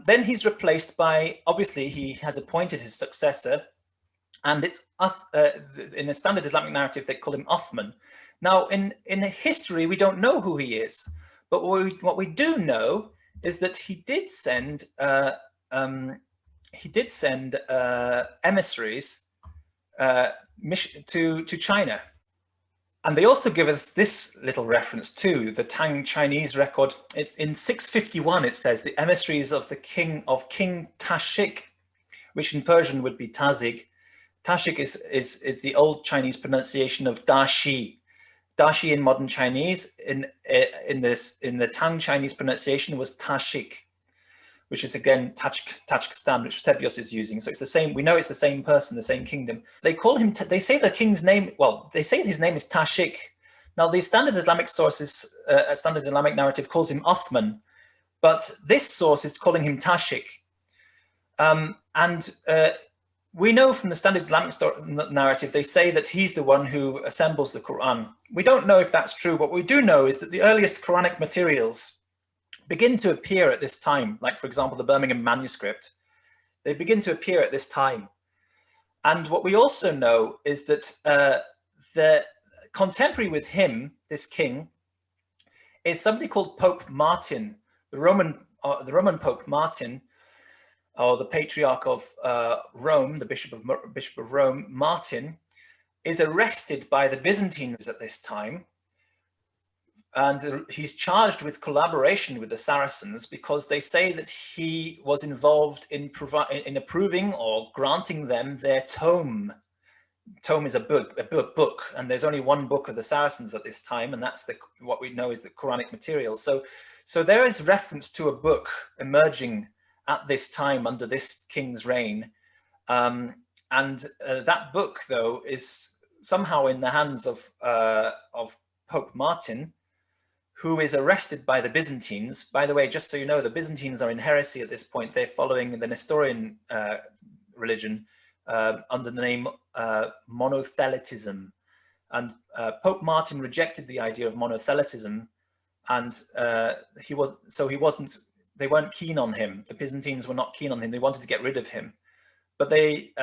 then he's replaced by, obviously he has appointed his successor, and it's in the standard Islamic narrative they call him Uthman. Now in history we don't know who he is, but what we do know is that he did send emissaries to China. And they also give us this little reference to the Tang Chinese record. It's in 651, it says, the emissaries of King Tashik, which in Persian would be Tazig. Tashik is the old Chinese pronunciation of Dashi. Dashi in modern Chinese, in the Tang Chinese pronunciation was Tashik, which is again Tajikistan, which Sebios is using. So it's the same. We know it's the same person, the same kingdom. They call him. They say the king's name. Well, they say his name is Tashik. Now the standard Islamic sources, standard Islamic narrative calls him Uthman, but this source is calling him Tashik. We know from the standard Islamic narrative, they say that he's the one who assembles the Quran. We don't know if that's true. What we do know is that the earliest Quranic materials begin to appear at this time, like for example, the Birmingham manuscript. They begin to appear at this time. And what we also know is that the contemporary with him, this king, is somebody called Pope Martin, the Roman Pope Martin, or the Patriarch of Rome, the Bishop of Rome. Martin is arrested by the Byzantines at this time. And he's charged with collaboration with the Saracens because they say that he was involved in approving or granting them their tome. Tome is a book, and there's only one book of the Saracens at this time, and that's what we know is the Quranic material. So there is reference to a book emerging at this time under this king's reign, and that book, though, is somehow in the hands of Pope Martin, who is arrested by the Byzantines. By the way, just so you know, the Byzantines are in heresy at this point. They're following the Nestorian religion under the name monothelitism. And Pope Martin rejected the idea of monothelitism, and they weren't keen on him. The Byzantines were not keen on him. They wanted to get rid of him. But they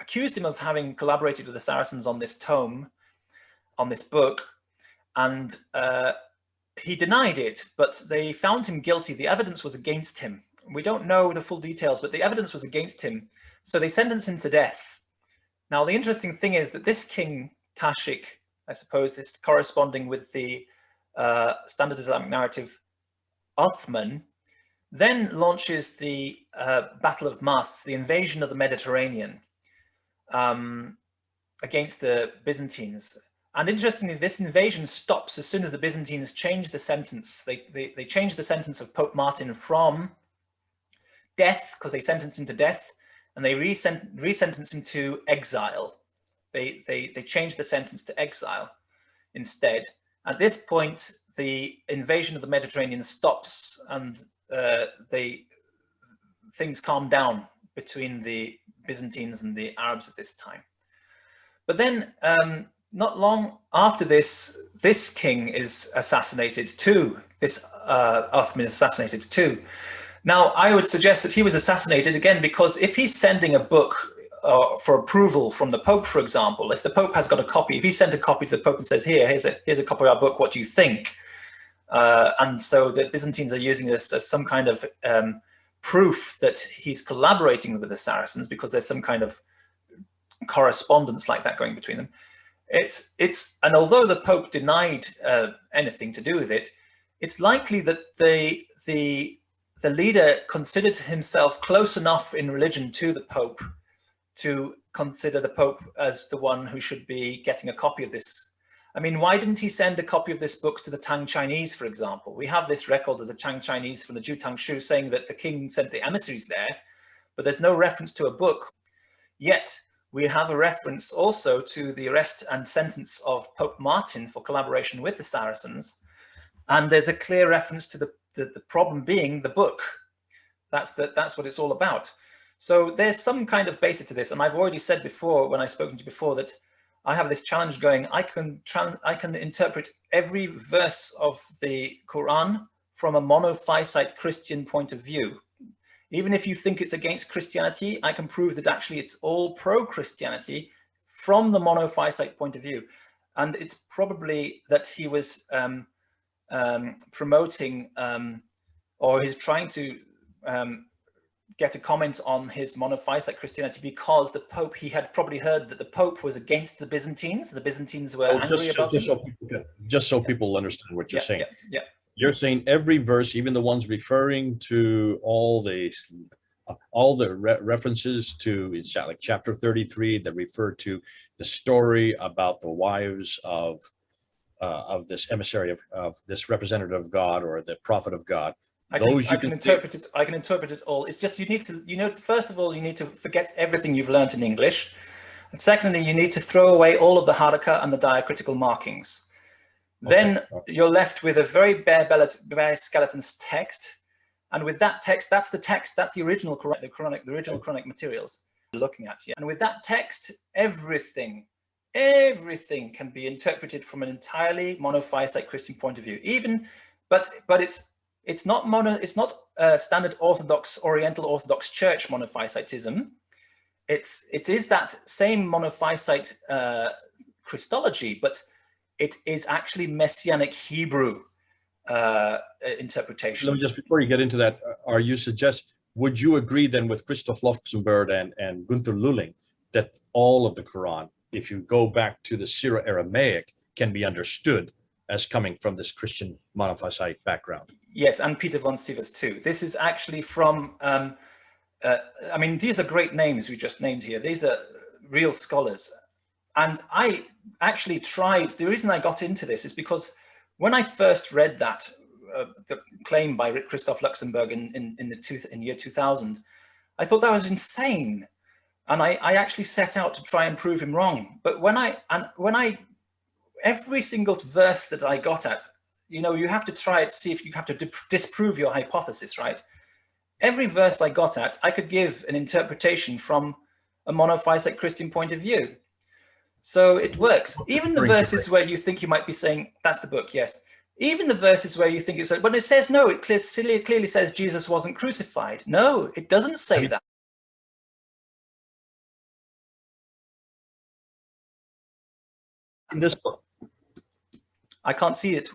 accused him of having collaborated with the Saracens on this tome, on this book, and he denied it, but they found him guilty. The evidence was against him. We don't know the full details, but the evidence was against him. So they sentenced him to death. Now, the interesting thing is that this king, Tashik, I suppose this corresponding with the standard Islamic narrative, Uthman, then launches the Battle of Masts, the invasion of the Mediterranean against the Byzantines. And interestingly, this invasion stops as soon as the Byzantines change the sentence. They change the sentence of Pope Martin from death, because they sentenced him to death, and they re-sentence him to exile. They change the sentence to exile instead. At this point, the invasion of the Mediterranean stops, and things calm down between the Byzantines and the Arabs at this time. But then, not long after this, this king is assassinated too. This Uthman is assassinated too. Now, I would suggest that he was assassinated again because if he's sending a book for approval from the Pope, for example, if the Pope has got a copy, if he sent a copy to the Pope and says, here's a copy of our book, what do you think? And so the Byzantines are using this as some kind of proof that he's collaborating with the Saracens because there's some kind of correspondence like that going between them. And although the Pope denied anything to do with it, it's likely that the leader considered himself close enough in religion to the Pope to consider the Pope as the one who should be getting a copy of this. I mean, why didn't he send a copy of this book to the Tang Chinese, for example? We have this record of the Tang Chinese from the Ju Tang Shu saying that the king sent the emissaries there, but there's no reference to a book. Yet, we have a reference also to the arrest and sentence of Pope Martin for collaboration with the Saracens. And there's a clear reference to the problem being the book. That's what it's all about. So there's some kind of basis to this. And I've already said before, when I've spoken to you before, that I have this challenge going. I can interpret every verse of the Quran from a monophysite Christian point of view. Even if you think it's against Christianity, I can prove that actually it's all pro-Christianity from the monophysite point of view. And it's probably that he was promoting or he's trying to get a comment on his monophysite Christianity because the Pope, he had probably heard that the Pope was against the Byzantines. The Byzantines were angry about it. Just so people understand what you're saying. Yeah. You're saying every verse, even the ones referring to all the references to, it's like chapter 33 that refer to the story about the wives of this emissary of this representative of God or the prophet of God. I can interpret it all. It's just you need to, first of all, you need to forget everything you've learned in English. And secondly, you need to throw away all of the Haruka and the diacritical markings. Then you're left with a very bare skeleton's text. And with that text, that's the original Quranic materials you're looking at here. And with that text, everything can be interpreted from an entirely monophysite Christian point of view. But it's not standard Orthodox, Oriental Orthodox Church monophysitism. It is that same monophysite Christology, but it is actually Messianic Hebrew interpretation. Let me just, before you get into that, would you agree then with Christoph Luxemburg and Gunther Lulling that all of the Quran, if you go back to the Syro-Aramaic, can be understood as coming from this Christian monophysite background? Yes, and Peter von Sievers too. This is actually from, I mean, these are great names we just named here. These are real scholars. And I actually tried, the reason I got into this is because when I first read that, the claim by Christoph Luxemburg in year 2000, I thought that was insane. And I actually set out to try and prove him wrong. But every single verse that I got at, you have to try it, see if you have to disprove your hypothesis, right? Every verse I got at, I could give an interpretation from a monophysite Christian point of view. So it works. Even the verses where you think you might be saying, that's the book, yes. Even the verses where you think it's like, but it says, no, it clearly says Jesus wasn't crucified. No, it doesn't say that. In this book. I can't see it.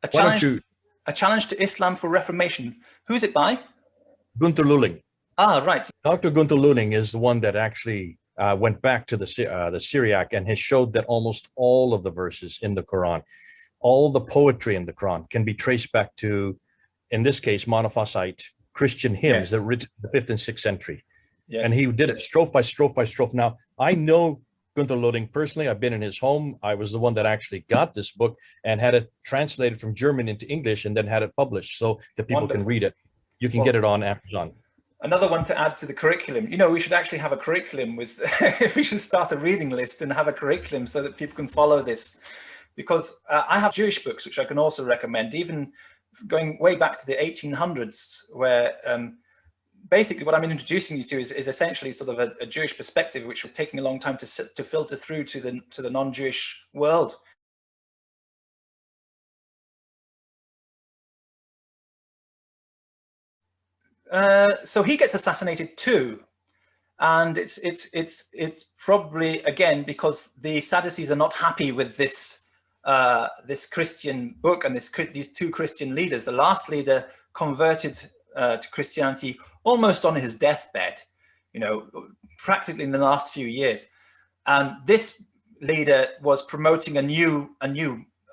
A challenge to Islam for Reformation. Who's it by? Gunther Lulling. Ah, right. Dr. Gunther Lulling is the one that actually went back to the Syriac and has showed that almost all of the verses in the Quran, all the poetry in the Quran can be traced back to, in this case, monophysite Christian hymns that were written in the 5th and 6th century. Yes. And he did it strophe by strophe by strophe. Now, I know Gunther Lulling personally. I've been in his home. I was the one that actually got this book and had it translated from German into English and then had it published so that people can read it. You can get it on Amazon. Another one to add to the curriculum. We should actually have a curriculum with, we should start a reading list and have a curriculum so that people can follow this. Because I have Jewish books, which I can also recommend, even going way back to the 1800s, where basically what I'm introducing you to is essentially sort of a Jewish perspective, which was taking a long time to filter through to the non-Jewish world. So he gets assassinated too, and it's probably again because the Sadducees are not happy with this this Christian book and these two Christian leaders. The last leader converted to Christianity almost on his deathbed, practically in the last few years, and this leader was promoting a new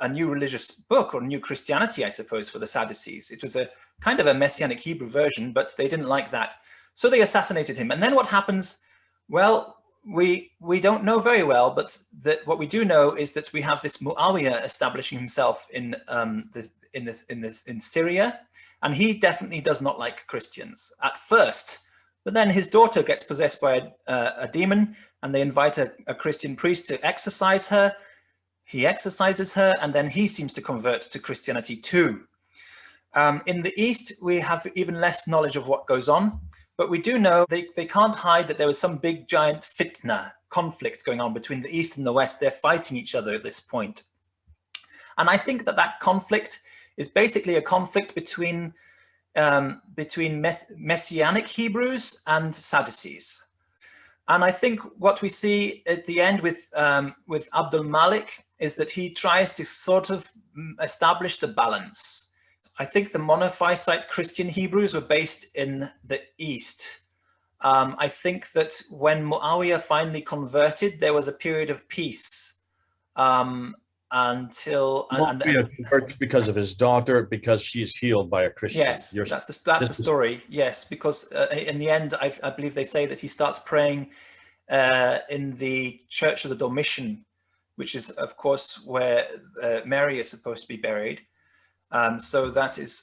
religious book, or new Christianity, I suppose, for the Sadducees. It was a kind of a Messianic Hebrew version, but they didn't like that. So they assassinated him. And then what happens? Well, we don't know very well, but what we do know is that we have this Muawiyah establishing himself in Syria, and he definitely does not like Christians at first. But then his daughter gets possessed by a demon, and they invite a Christian priest to exorcise her. He exorcises her, and then he seems to convert to Christianity too. In the East, we have even less knowledge of what goes on, but we do know they can't hide that there was some big giant fitna, conflict going on between the East and the West. They're fighting each other at this point. And I think that that conflict is basically a conflict between Messianic Hebrews and Sadducees. And I think what we see at the end with Abdul Malik is that he tries to sort of establish the balance. I think the monophysite Christian Hebrews were based in the East. I think that when Muawiyah finally converted, there was a period of peace until Muawiyah converts because of his daughter, because she's healed by a Christian. Yes, that's the story. Yes, because in the end, I believe they say that he starts praying in the Church of the Dormition, which is, of course, where Mary is supposed to be buried. So that is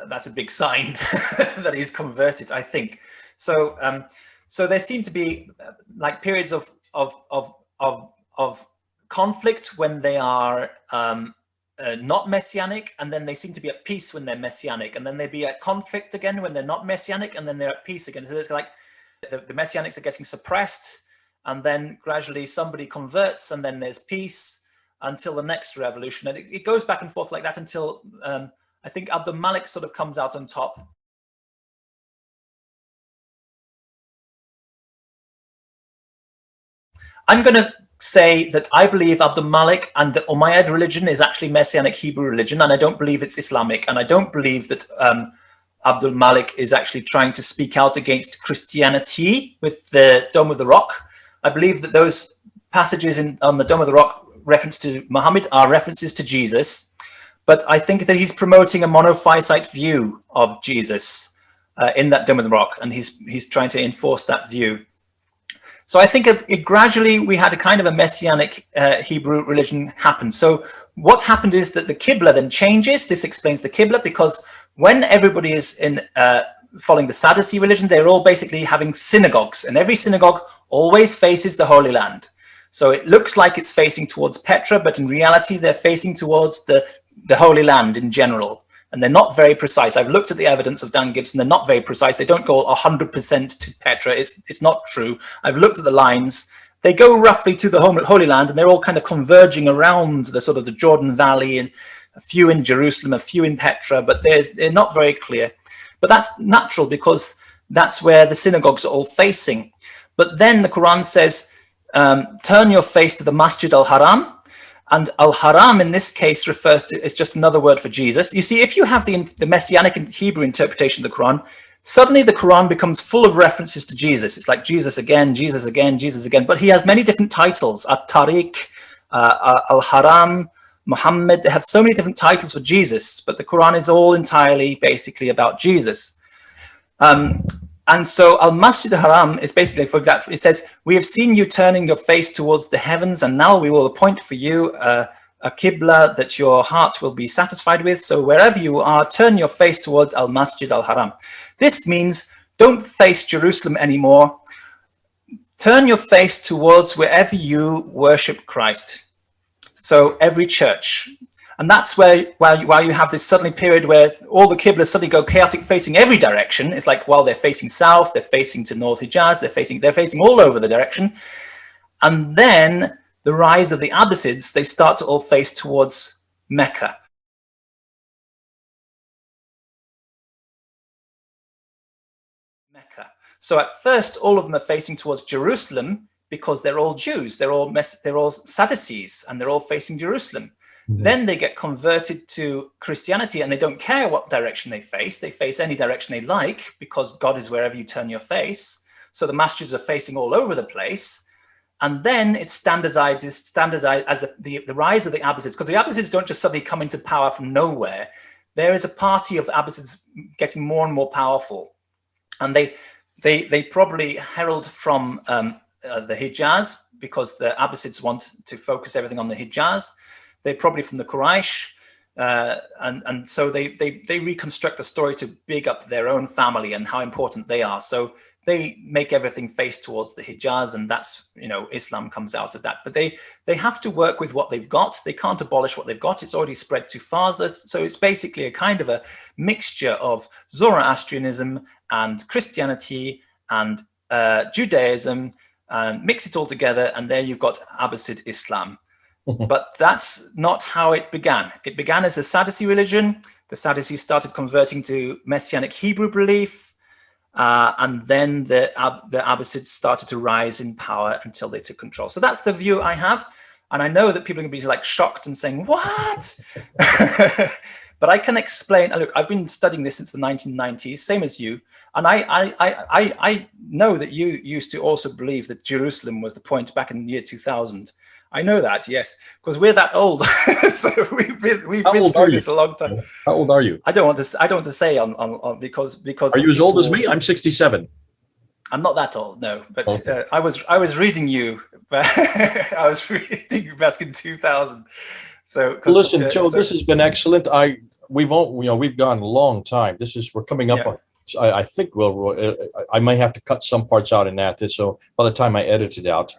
that's a big sign that he's converted, I think. So so there seem to be like periods of conflict when they are not messianic, and then they seem to be at peace when they're messianic, and then they be at conflict again when they're not messianic, and then they're at peace again. So it's like the messianics are getting suppressed, and then gradually somebody converts, and then there's peace until the next revolution. And it goes back and forth like that until I think Abdul Malik sort of comes out on top. I'm going to say that I believe Abdul Malik and the Umayyad religion is actually Messianic Hebrew religion, and I don't believe it's Islamic, and I don't believe that Abdul Malik is actually trying to speak out against Christianity with the Dome of the Rock. I believe that those passages on the Dome of the Rock reference to Muhammad are references to Jesus, but I think that he's promoting a monophysite view of Jesus in that Dome of the Rock, and he's trying to enforce that view. So I think gradually we had a kind of a Messianic Hebrew religion happen. So what happened is that the Qibla then changes. This explains the Qibla, because when everybody is in following the Sadducee religion, they're all basically having synagogues, and every synagogue always faces the Holy Land. So it looks like it's facing towards Petra, but in reality, they're facing towards the Holy Land in general. And they're not very precise. I've looked at the evidence of Dan Gibson. They're not very precise. They don't go 100% to Petra. It's not true. I've looked at the lines. They go roughly to the Holy Land, and they're all kind of converging around the sort of the Jordan Valley, and a few in Jerusalem, a few in Petra, but they're not very clear. But that's natural, because that's where the synagogues are all facing. But then the Quran says, turn your face to the Masjid al-Haram. And al-Haram in this case refers to, it's just another word for Jesus. You see, if you have the Messianic and Hebrew interpretation of the Quran, suddenly the Quran becomes full of references to Jesus. It's like Jesus again, Jesus again, Jesus again. But he has many different titles, At-Tariq, al-Haram, Muhammad. They have so many different titles for Jesus, but the Quran is all entirely basically about Jesus. And so Al-Masjid al-Haram is basically, for example, it says, we have seen you turning your face towards the heavens, and now we will appoint for you a Qibla that your heart will be satisfied with. So wherever you are, turn your face towards Al-Masjid al-Haram. This means don't face Jerusalem anymore. Turn your face towards wherever you worship Christ. So every church. And that's where, while you have this suddenly period where all the Qiblas suddenly go chaotic, facing every direction. It's like, well, they're facing south, they're facing to North Hijaz, they're facing all over the direction. And then the rise of the Abbasids, they start to all face towards Mecca. So at first, all of them are facing towards Jerusalem because they're all Jews, they're all Sadducees, and they're all facing Jerusalem. Then they get converted to Christianity, and they don't care what direction they face. They face any direction they like, because God is wherever you turn your face. So the masjids are facing all over the place. And then it's standardized as the rise of the Abbasids, because the Abbasids don't just suddenly come into power from nowhere. There is a party of Abbasids getting more and more powerful. And they probably herald from the Hijaz, because the Abbasids want to focus everything on the Hijaz. They're probably from the Quraysh, and so they reconstruct the story to big up their own family and how important they are. So they make everything face towards the Hijaz, and that's, Islam comes out of that. But they have to work with what they've got. They can't abolish what they've got. It's already spread too far. So it's basically a kind of a mixture of Zoroastrianism and Christianity and Judaism, and mix it all together, and there you've got Abbasid Islam. But that's not how it began. It began as a Sadducee religion. The Sadducees started converting to Messianic Hebrew belief. And then the Abbasids started to rise in power until they took control. So that's the view I have. And I know that people are going to be like shocked and saying, what? But I can explain. Look, I've been studying this since the 1990s, same as you. And I know that you used to also believe that Jerusalem was the point back in the year 2000. I know that, yes, because we're that old. So we've been through this a long time. How old are you? I don't want to say on because. Are you as old as me? I'm 67. I'm not that old, no. But okay. I was reading you. I was reading you back in 2000. So listen, Joe, this has been excellent. We've gone a long time. We're coming up on. I think I might have to cut some parts out in that. So by the time I edit it out.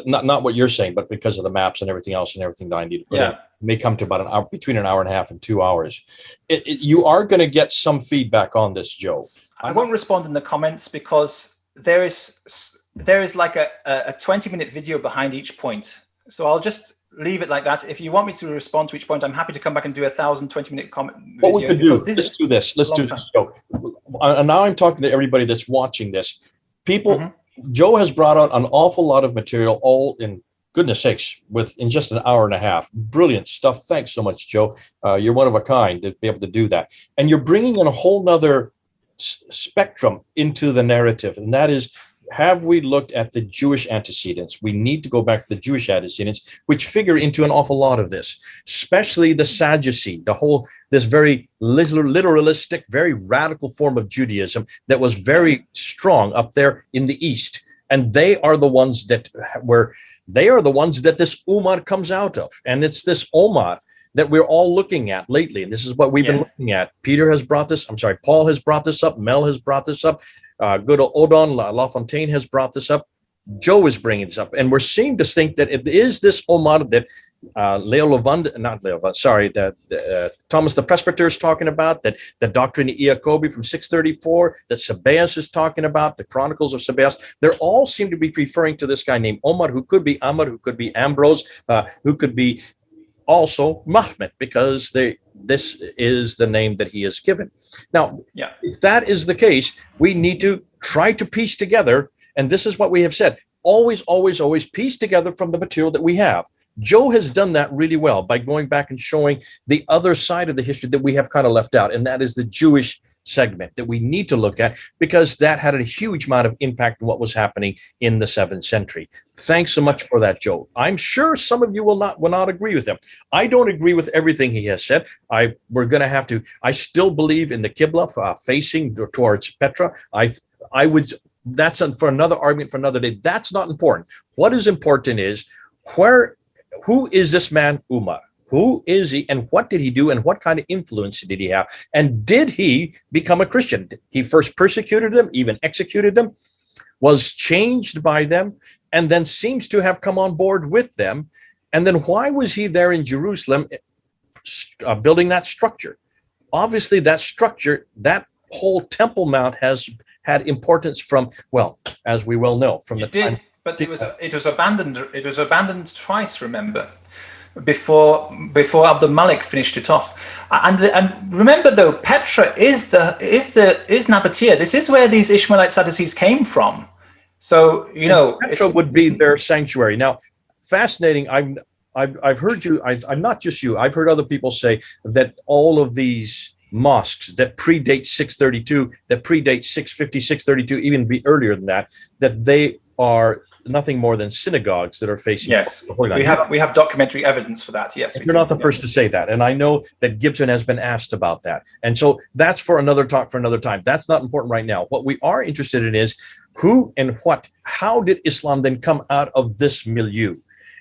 Not what you're saying, but because of the maps and everything else and everything that I need to put in, it may come to about an hour, between an hour and a half and 2 hours. You are going to get some feedback on this, Joe. I won't respond in the comments because there is like a 20-minute video behind each point. So I'll just leave it like that. If you want me to respond to each point, I'm happy to come back and do 20-minute comment video. What we could do, let's do this. Let's do this, Joe. And now I'm talking to everybody that's watching this. People... Mm-hmm. Joe has brought out an awful lot of material, all in goodness sakes, in just an hour and a half. Brilliant stuff. Thanks so much, Joe. You're one of a kind to be able to do that. And you're bringing in a whole nother spectrum into the narrative. And that is, have we looked at the Jewish antecedents? We need to go back to the Jewish antecedents, which figure into an awful lot of this, especially the Sadducee, this very literalistic, very radical form of Judaism that was very strong up there in the East. And they are the ones that this Ummah comes out of. And it's this Ummah that we're all looking at lately. And this is what we've been looking at. Paul has brought this up. Mel has brought this up. Good old Odon LaFontaine has brought this up. Joe is bringing this up. And we're seeing to think that it is this Ummah that Thomas the Presbyter is talking about, that the Doctrine of Iacobi from 634, that Sabaeus is talking about, the Chronicles of Sabaeus. They all seem to be referring to this guy named Omar, who could be Ahmad, who could be Ambrose, who could be also Mahmet, because this is the name that he is given. Now, if that is the case, we need to try to piece together, and this is what we have said, always piece together from the material that we have. Joe has done that really well by going back and showing the other side of the history that we have kind of left out, and that is the Jewish segment that we need to look at, because that had a huge amount of impact on what was happening in the 7th century. Thanks so much for that, Joe. I'm sure some of you will not agree with him. I don't agree with everything he has said. I still believe in the Qibla facing towards Petra. That's for another argument for another day. That's not important. What is important is who is this man Umar? Who is he, and what did he do, and what kind of influence did he have? And did he become a Christian? He first persecuted them, even executed them, was changed by them, and then seems to have come on board with them. And then why was he there in Jerusalem building that structure? Obviously, that structure, that whole Temple Mount has had importance from, well, as we well know, from time. But it was abandoned. It was abandoned twice, remember, before Abdul Malik finished it off. And remember, though, Petra is Nabatea. This is where these Ishmaelite Sadducees came from. So Petra would be their sanctuary. Now, fascinating. I've heard you. I'm not just you. I've heard other people say that all of these mosques that predate 632, that predate 650, 632, even be earlier than that they are nothing more than synagogues that are facing. Yes, we have documentary evidence for that. Yes, you're not the first to say that, and I know that Gibson has been asked about that, and so that's for another talk for another time. That's not important right now. What we are interested in is who and how did Islam then come out of this milieu?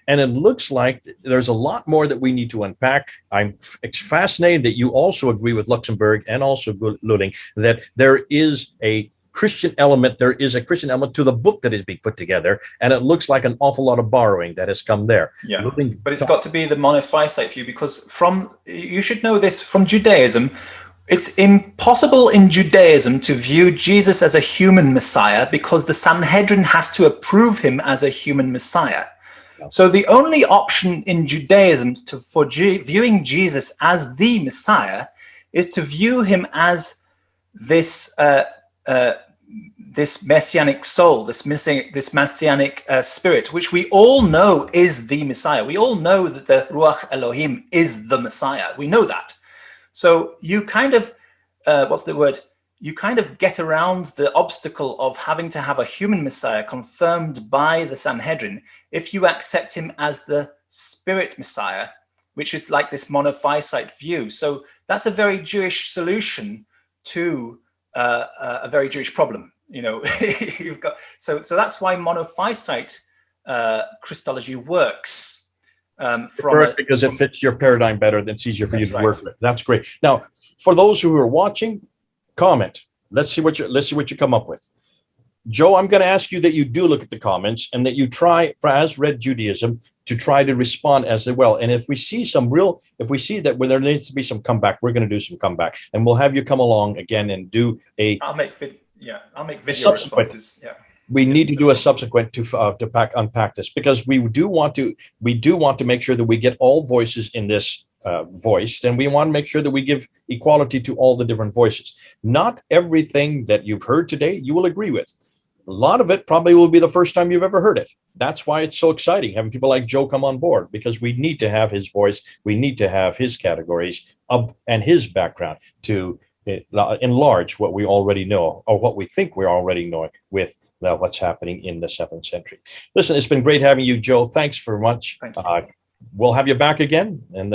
And it looks like there's a lot more that we need to unpack. I'm fascinated that you also agree with Luxemburg and also Lulling that there is a Christian element. There is a Christian element to the book that is being put together, and it looks like an awful lot of borrowing that has come there. Yeah, but it's got to be the monophysite view, because you should know this from Judaism. It's impossible in Judaism to view Jesus as a human Messiah, because the Sanhedrin has to approve him as a human Messiah. So the only option in Judaism for viewing Jesus as the Messiah is to view him as this this messianic soul, this messianic spirit, which we all know is the Messiah. We all know that the Ruach Elohim is the Messiah. We know that. So you kind of, what's the word? You kind of get around the obstacle of having to have a human Messiah confirmed by the Sanhedrin if you accept him as the spirit Messiah, which is like this monophysite view. So that's a very Jewish solution to a very Jewish problem. You know, you've got so that's why monophysite Christology works. Because it fits your paradigm better, than it's easier for you to right. work with. That's great. Now, for those who are watching, comment. Let's see what you come up with. Joe, I'm going to ask you that you do look at the comments and that you try, as Red Judaism, to try to respond as well. And if we see that where there needs to be some comeback, we're going to do some comeback, and we'll have you come along again and do a. I'll make video responses. Yeah. We need to do a subsequent to unpack this, because we do want to make sure that we get all voices in this voiced, and we want to make sure that we give equality to all the different voices. Not everything that you've heard today you will agree with. A lot of it probably will be the first time you've ever heard it. That's why it's so exciting having people like Joe come on board, because we need to have his voice, we need to have his categories and his background to enlarge what we already know, or what we think we're already knowing with what's happening in the 7th century. Listen, it's been great having you, Joe. Thanks very much. Thank you. We'll have you back again. And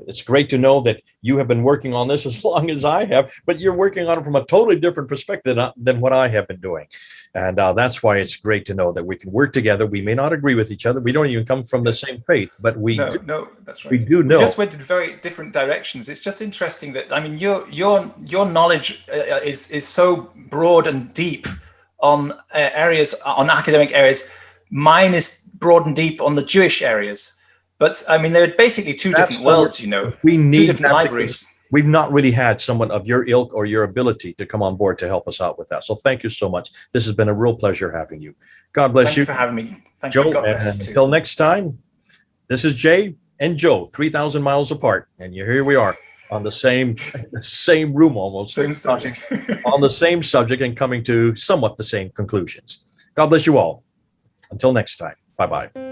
it's great to know that you have been working on this as long as I have, but you're working on it from a totally different perspective than what I have been doing. And that's why it's great to know that we can work together. We may not agree with each other. We don't even come from the same faith, but no, that's right. We do know. We just went in very different directions. It's just interesting that, I mean, your knowledge is so broad and deep on academic areas. Mine is broad and deep on the Jewish areas. But I mean, they're basically two different worlds, you know. We need two different libraries. We've not really had someone of your ilk or your ability to come on board to help us out with that. So thank you so much. This has been a real pleasure having you. God bless Thank you for having me. Thank Joe, you. God bless you too. Until next time, this is Jay and Joe, 3,000 miles apart. And here we are on the same room almost. Same subject. On the same subject and coming to somewhat the same conclusions. God bless you all. Until next time. Bye-bye.